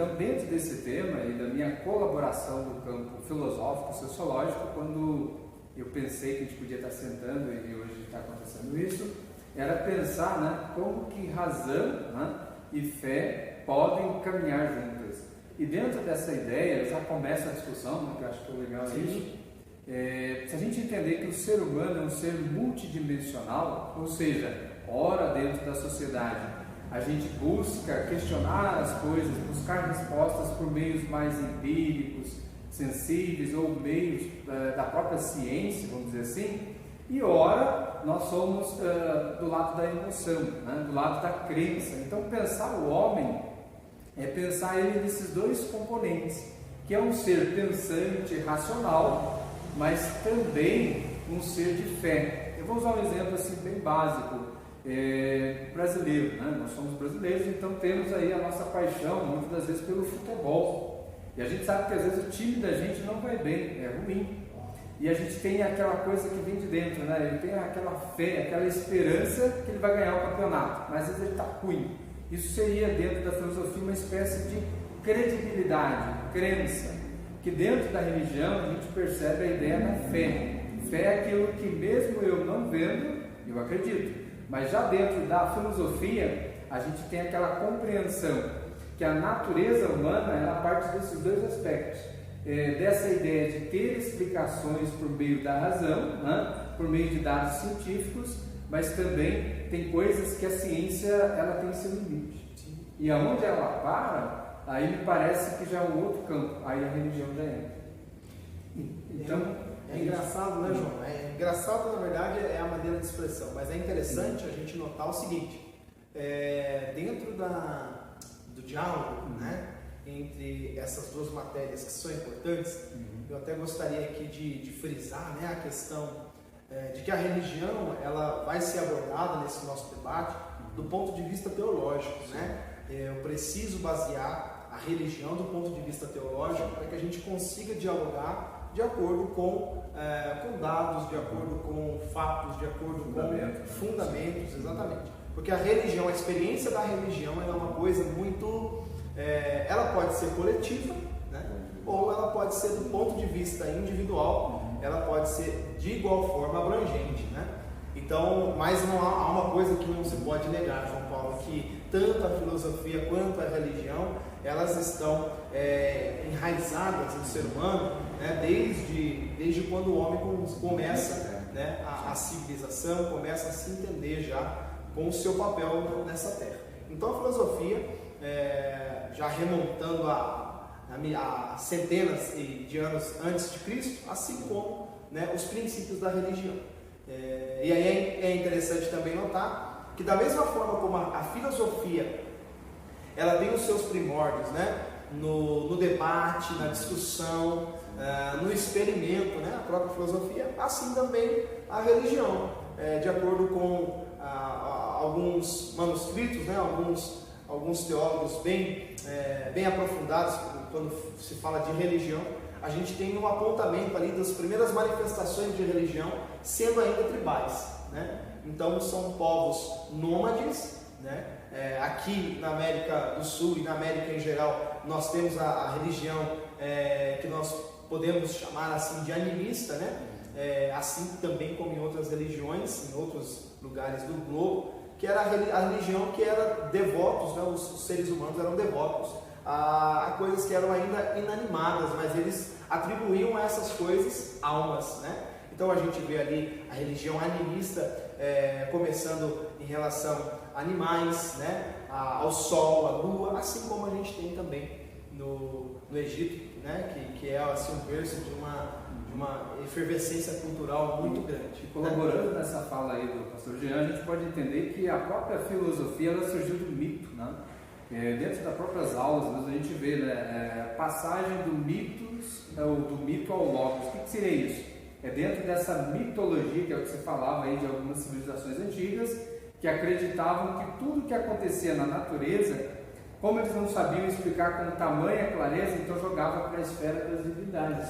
então, dentro desse tema e da minha colaboração no campo filosófico, sociológico, quando eu pensei que a gente podia estar sentando e hoje está acontecendo isso, era pensar, né, como que razão, né, e fé podem caminhar juntas. E dentro dessa ideia já começa a discussão, né, que eu acho que é legal isso. Se a gente entender que o ser humano é um ser multidimensional, ou seja, ora dentro da sociedade, a gente busca questionar as coisas, buscar respostas por meios mais empíricos, sensíveis ou meios da própria ciência, vamos dizer assim, e ora nós somos do lado da emoção, né, do lado da crença. Então pensar o homem é pensar ele nesses dois componentes, que é um ser pensante, racional, mas também um ser de fé. Eu vou usar um exemplo assim bem básico, brasileiro, né? Nós somos brasileiros, então temos aí a nossa paixão, muitas das vezes, pelo futebol. E a gente sabe que às vezes o time da gente não vai bem, é ruim. E a gente tem aquela coisa que vem de dentro, né? Ele tem aquela fé, aquela esperança que ele vai ganhar o campeonato, mas às vezes ele está ruim. Isso seria, dentro da filosofia, uma espécie de credibilidade, crença, que dentro da religião a gente percebe a ideia da fé. Fé é aquilo que mesmo eu não vendo, eu acredito. Mas já dentro da filosofia, a gente tem aquela compreensão que a natureza humana ela parte desses dois aspectos. Dessa ideia de ter explicações por meio da razão, né? Por meio de dados científicos, mas também tem coisas que a ciência ela tem seu limite. E aonde ela para, aí me parece que já é um outro campo, aí a religião já entra. Então, é engraçado, né, João? É engraçado, na verdade, é a maneira de expressão, mas é interessante a gente notar o seguinte, dentro do diálogo, né, entre essas duas matérias que são importantes, eu até gostaria aqui de frisar, né, a questão de que a religião ela vai ser abordada nesse nosso debate do ponto de vista teológico, né? Eu preciso basear a religião do ponto de vista teológico para que a gente consiga dialogar de acordo com dados, de acordo com fatos, de acordo com fundamentos, exatamente. Porque a religião, a experiência da religião é uma coisa muito... ela pode ser coletiva, né? Ou ela pode ser do ponto de vista individual, ela pode ser de igual forma abrangente, né? Então, mas não há uma coisa que não se pode negar, João Paulo, que tanto a filosofia quanto a religião, elas estão enraizadas no ser humano, né? desde quando o homem começa, né? a civilização, começa a se entender já com o seu papel nessa terra. Então a filosofia, já remontando a centenas de anos antes de Cristo, assim como, né, os princípios da religião. E aí é interessante também notar que da mesma forma como a filosofia ela tem os seus primórdios, né, no debate, na discussão, no experimento, né, a própria filosofia, assim também a religião, de acordo com alguns manuscritos, né, alguns teólogos bem aprofundados quando se fala de religião, a gente tem um apontamento ali das primeiras manifestações de religião sendo ainda tribais, né? Então são povos nômades, né? Aqui na América do Sul e na América em geral nós temos a religião que nós podemos chamar assim de animista, né? Assim também como em outras religiões, em outros lugares do globo, que era a religião que era devotos, né? Os seres humanos eram devotos a coisas que eram ainda inanimadas, mas eles atribuíam a essas coisas almas, né? Então a gente vê ali a religião animista começando em relação a animais, né? Ao sol, à lua, assim como a gente tem também no Egito, né? Que é assim, um berço de uma efervescência cultural muito grande. E colaborando nessa fala aí do pastor Jean, a gente pode entender que a própria filosofia ela surgiu do mito, né? Dentro das próprias aulas, a gente vê, né, passagem do mito ao logos. O que seria isso? É dentro dessa mitologia, que é o que você falava aí de algumas civilizações antigas, que acreditavam que tudo que acontecia na natureza, como eles não sabiam explicar com tamanha clareza, então jogava para a esfera das divindades.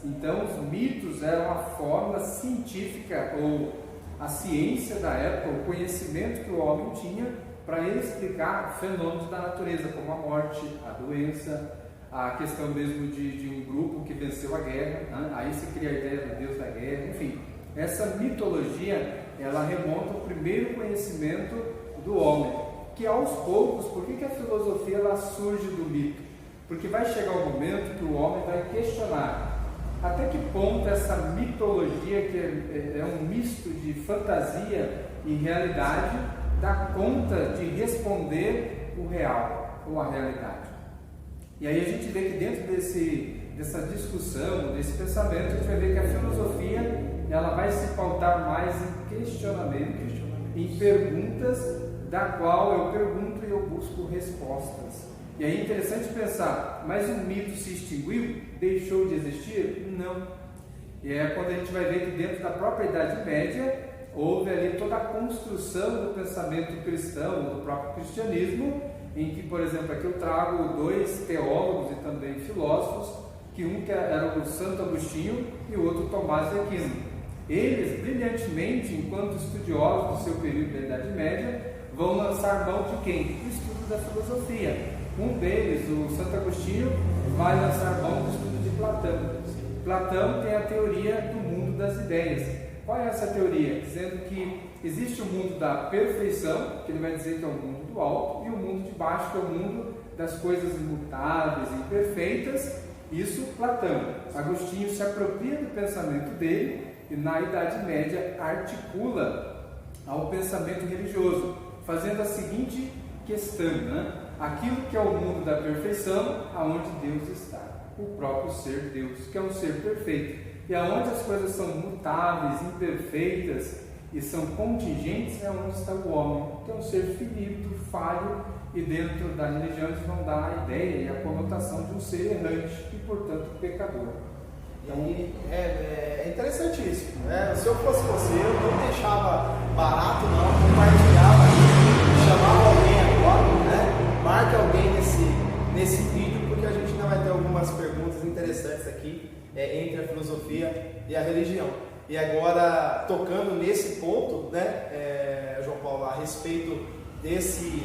Então os mitos eram a forma científica ou a ciência da época, o conhecimento que o homem tinha para ele explicar fenômenos da natureza, como a morte, a doença, a questão mesmo de um grupo que venceu a guerra, né? Aí se cria a ideia do Deus da guerra, enfim. Essa mitologia, ela remonta ao primeiro conhecimento do homem, que aos poucos, por que a filosofia ela surge do mito? Porque vai chegar um momento que o homem vai questionar até que ponto essa mitologia, que é um misto de fantasia e realidade, dá conta de responder o real ou a realidade. E aí a gente vê que dentro dessa discussão, desse pensamento, a gente vai ver que a filosofia ela vai se pautar mais em questionamentos, em perguntas, da qual eu pergunto e eu busco respostas. E aí é interessante pensar, mas o mito se extinguiu? Deixou de existir? Não. E é quando a gente vai ver que dentro da própria Idade Média, houve ali toda a construção do pensamento cristão, do próprio cristianismo, em que, por exemplo, aqui eu trago dois teólogos e também filósofos, que um que era o Santo Agostinho e o outro Tomás de Aquino. Eles, brilhantemente, enquanto estudiosos do seu período da Idade Média, vão lançar mão de quem? Do estudo da filosofia. Um deles, o Santo Agostinho, vai lançar mão do estudo de Platão. Platão tem a teoria do mundo das ideias. Qual é essa teoria? Dizendo que existe o mundo da perfeição, que ele vai dizer que é o mundo do alto, e o mundo de baixo, que é o mundo das coisas imutáveis e imperfeitas. Isso, Platão. Agostinho se apropria do pensamento dele e na Idade Média articula ao pensamento religioso, fazendo a seguinte questão, né? Aquilo que é o mundo da perfeição, aonde Deus está, o próprio ser Deus, que é um ser perfeito, e aonde as coisas são mutáveis, imperfeitas e são contingentes, é onde está o homem, que é um ser finito, falho, e dentro da religião eles vão dar a ideia e a conotação de um ser errante e, portanto, pecador. Então, é interessante isso, né? Se eu fosse você, eu não deixava barato, não, compartilhava, chamava alguém agora, né? Marque alguém nesse vídeo, porque a gente ainda vai ter algumas perguntas interessantes aqui entre a filosofia e a religião. E agora, tocando nesse ponto, né, João Paulo, a respeito desse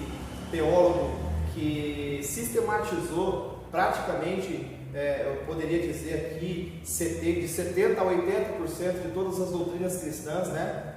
teólogo que sistematizou praticamente, eu poderia dizer aqui, de 70% a 80% de todas as doutrinas cristãs, né?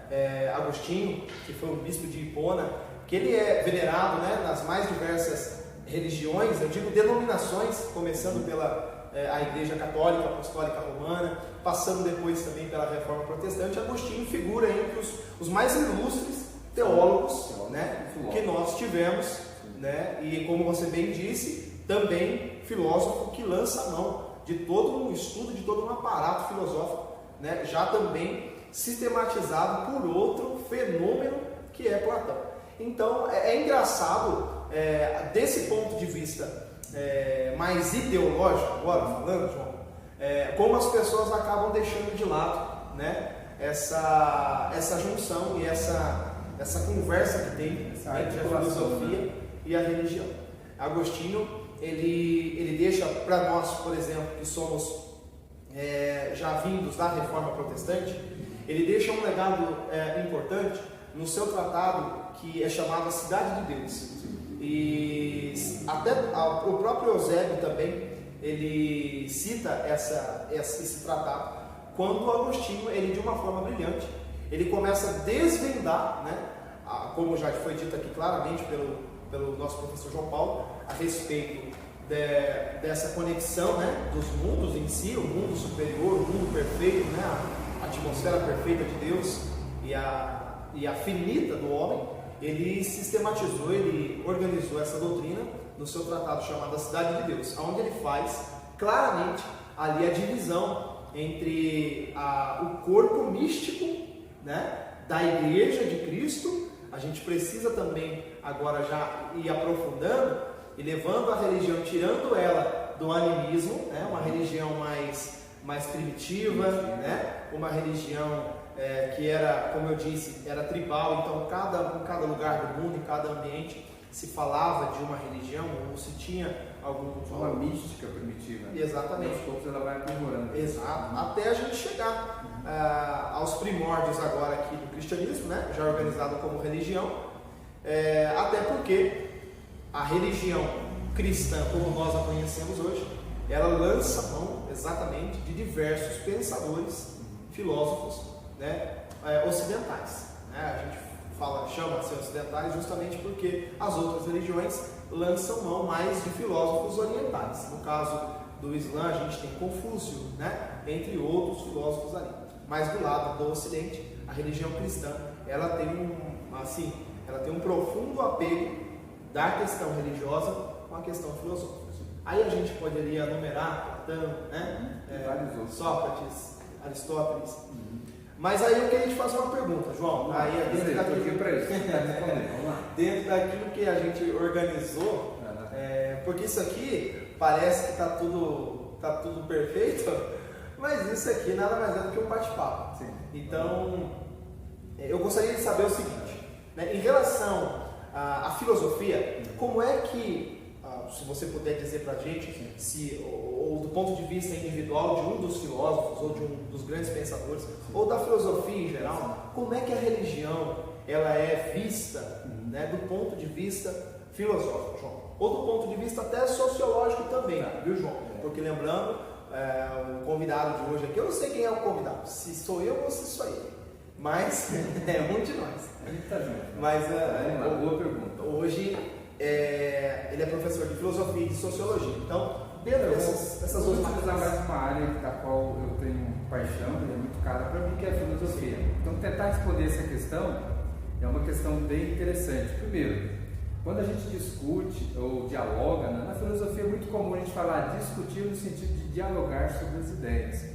Agostinho, que foi um bispo de Hipona, que ele é venerado, né, nas mais diversas religiões, eu digo denominações, começando pela a Igreja Católica, Apostólica Romana, passando depois também pela Reforma Protestante. Agostinho figura entre os mais ilustres teólogos, né, que nós tivemos, né, e como você bem disse, também filósofo que lança a mão de todo um estudo, de todo um aparato filosófico, né, já também sistematizado por outro fenômeno que é Platão. Então é engraçado, desse ponto de vista mais ideológico, agora falando, João, como as pessoas acabam deixando de lado, né, essa junção e essa conversa que tem entre a filosofia e a religião. Agostinho, ele deixa para nós, por exemplo, que somos já vindos da Reforma Protestante, ele deixa um legado importante no seu tratado que é chamado A Cidade de Deus. E até o próprio Eusébio também, ele cita esse tratado, quando Agostinho, ele de uma forma brilhante, ele começa a desvendar, né, como já foi dito aqui claramente pelo nosso professor João Paulo, a respeito dessa conexão, né, dos mundos em si, o mundo superior, o mundo perfeito, né, a atmosfera perfeita de Deus e a finita do homem. Ele sistematizou, ele organizou essa doutrina no seu tratado chamado A Cidade de Deus, onde ele faz claramente ali a divisão entre o corpo místico, né, da Igreja de Cristo. A gente precisa também agora já ir aprofundando e levando a religião, tirando ela do animismo, né, uma religião mais primitiva, né, uma religião que era, como eu disse, era tribal. Então em cada lugar do mundo, em cada ambiente se falava de uma religião, ou se tinha uma mística primitiva. Exatamente. Aos poucos ela vai aprimorando. Exato. Até a gente chegar aos primórdios agora aqui do cristianismo, né, já organizado como religião, Até porque a religião cristã, como nós a conhecemos hoje, ela lança mão exatamente de diversos pensadores, filósofos, né, ocidentais. Né? A gente chama-se ocidentais justamente porque as outras religiões lançam mão mais de filósofos orientais. No caso do Islã, a gente tem Confúcio, né, entre outros filósofos ali. Mas do lado do Ocidente, a religião cristã, ela tem um profundo apego da questão religiosa com a questão filosófica. Aí a gente poderia enumerar Platão, né, Sócrates, Aristóteles. Mas aí eu queria te fazer uma pergunta, João. Aí dentro daquilo que a gente organizou, porque isso aqui parece que está tudo perfeito, mas isso aqui nada mais é do que um bate-papo. Então, eu gostaria de saber o seguinte, né, em relação à filosofia, como é que, se você puder dizer para a gente, ou do ponto de vista individual de um dos filósofos, ou de um dos grandes pensadores, ou da filosofia em geral, como é que a religião ela é vista, né, do ponto de vista filosófico, João? Ou do ponto de vista até sociológico também, viu, João? Porque lembrando, o convidado de hoje aqui, eu não sei quem é o convidado, se sou eu ou se sou ele, mas é um de nós. A gente está junto. Mas uma boa pergunta. Hoje ele é professor de filosofia e de sociologia. Então, dentro dessas duas matérias, mais uma área da qual eu tenho paixão e é muito cara para mim, que é a filosofia. Então, tentar responder essa questão é uma questão bem interessante. Primeiro, quando a gente discute ou dialoga, né, na filosofia é muito comum a gente falar discutir no sentido de dialogar sobre as ideias.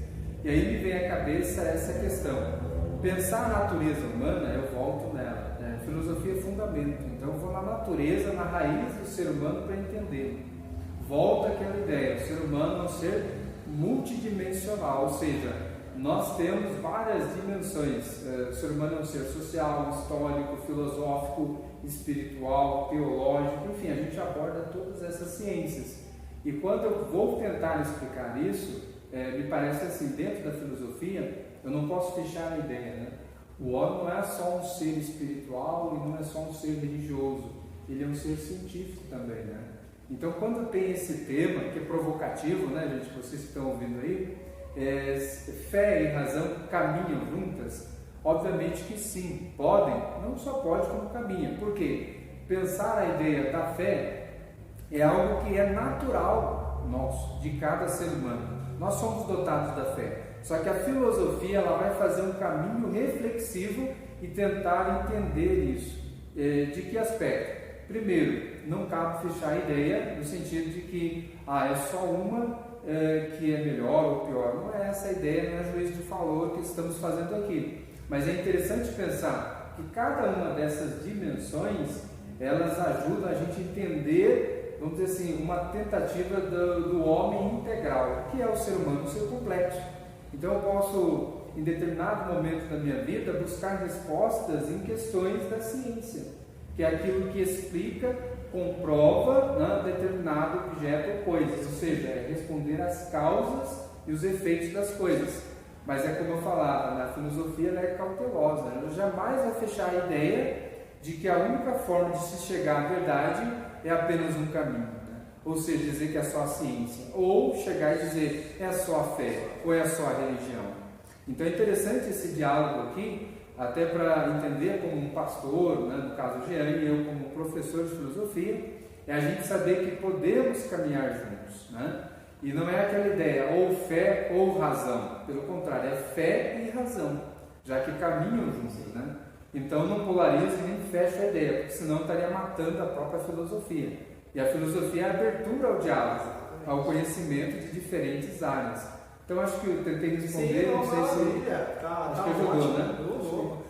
E aí me vem à cabeça essa questão. Pensar a natureza humana, eu volto nela. Né? Filosofia é fundamento. Então eu vou na natureza, na raiz do ser humano para entendê-lo. Volta aquela ideia, o ser humano é um ser multidimensional, ou seja, nós temos várias dimensões. O ser humano é um ser social, histórico, filosófico, espiritual, teológico, enfim, a gente aborda todas essas ciências. E quando eu vou tentar explicar isso, me parece assim, dentro da filosofia, eu não posso fechar a ideia, né? O homem não é só um ser espiritual e não é só um ser religioso, ele é um ser científico também, né? Então, quando tem esse tema, que é provocativo, né, gente, vocês que estão ouvindo aí, fé e razão caminham juntas? Obviamente que sim, podem, não só pode como caminha. Por quê? Pensar a ideia da fé é algo que é natural nosso, de cada ser humano. Nós somos dotados da fé. Só que a filosofia ela vai fazer um caminho reflexivo e tentar entender isso. De que aspecto? Primeiro, não cabe fechar a ideia no sentido de que é só uma que é melhor ou pior. Não é essa a ideia, não é juízo de valor que estamos fazendo aqui. Mas é interessante pensar que cada uma dessas dimensões, elas ajudam a gente a entender, vamos dizer assim, uma tentativa do homem integral, que é o ser humano, o ser complexo. Então eu posso, em determinado momento da minha vida, buscar respostas em questões da ciência, que é aquilo que explica, comprova, né, determinado objeto ou coisa, ou seja, é responder às causas e os efeitos das coisas. Mas é como eu falava, na filosofia ela é cautelosa, ela jamais vai fechar a ideia de que a única forma de se chegar à verdade é apenas um caminho, né? Ou seja, dizer que é só a ciência, ou chegar e dizer é só a fé, ou é só a religião. Então é interessante esse diálogo aqui, até para entender como um pastor, né, no caso o Jean e eu como professor de filosofia, é a gente saber que podemos caminhar juntos, né? E não é aquela ideia, ou fé ou razão. Pelo contrário, é fé e razão, já que caminham juntos, né? Então não polariza e nem fecha a ideia, porque senão estaria matando a própria filosofia. E a filosofia é a abertura ao diálogo, ao conhecimento de diferentes áreas. Então acho que eu tentei responder, não sei se... Tá acho que ajudou, ótimo, né? Ajudou.